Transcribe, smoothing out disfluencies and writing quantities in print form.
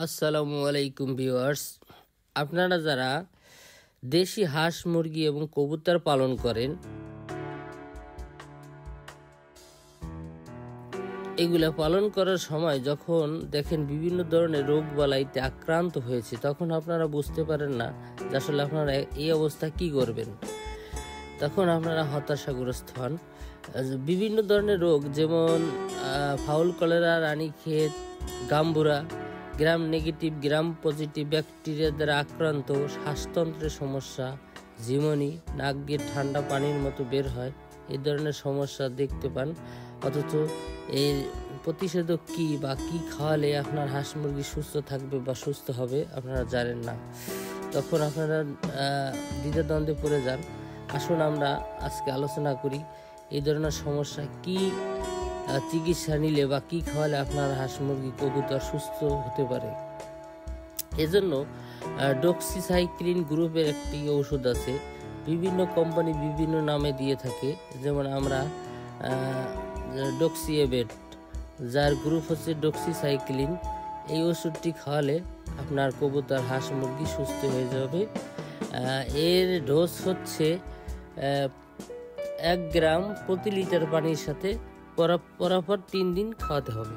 আসসালামু আলাইকুম ভিউয়ার্স, আপনারা যারা দেশি হাঁস মুরগি এবং কবুতর পালন করেন, এগুলা পালন করার সময় যখন দেখেন বিভিন্ন ধরনের রোগ বালাইতে আক্রান্ত হয়েছে, তখন আপনারা বুঝতে পারেন না যে আসলে আপনারা এই অবস্থা কি করবেন। তখন আপনারা হতাশাগ্রস্ত হন। বিভিন্ন ধরনের রোগ যেমন fowl cholera, Ranikhet, গাম্বুরা, gram negative, gram positive bacteria দ্বারা আক্রান্ত, শ্বাসতন্ত্রের সমস্যা, ঝিমনি, নাক দিয়ে ঠান্ডা পানির মতো বের হয়, এই ধরনের সমস্যা দেখতে পান। অথচ এর প্রতিষেধক কি বা কি খাওয়ালে আপনার হাঁস মুরগি সুস্থ থাকবে বা সুস্থ হবে আপনারা জানেন না। তখন আপনারা দ্বিধাদ্বন্দ্বে পড়ে যান। আসুন আমরা আজকে আলোচনা করি এই ধরনের সমস্যা কি চিকিৎসা নিলে বা কি খাওয়ালে আপনার হাঁস মুরগি কবুতর সুস্থ হতে পারে। এজন্য ডক্সিসাইক্লিন গ্রুপের একটি ঔষধ আছে, বিভিন্ন কোম্পানি বিভিন্ন নামে দিয়ে থাকে। যেমন আমরা ডক্সিএবেট, যার গ্রুপ হচ্ছে ডক্সিসাইক্লিন, এই ওষুধটি খাওয়ালে আপনার কবুতর হাঁস মুরগি সুস্থ হয়ে যাবে। এর ডোজ হচ্ছে 1 গ্রাম প্রতি লিটার পানির সাথে পরাপর 3 দিন খাওয়াতে হবে।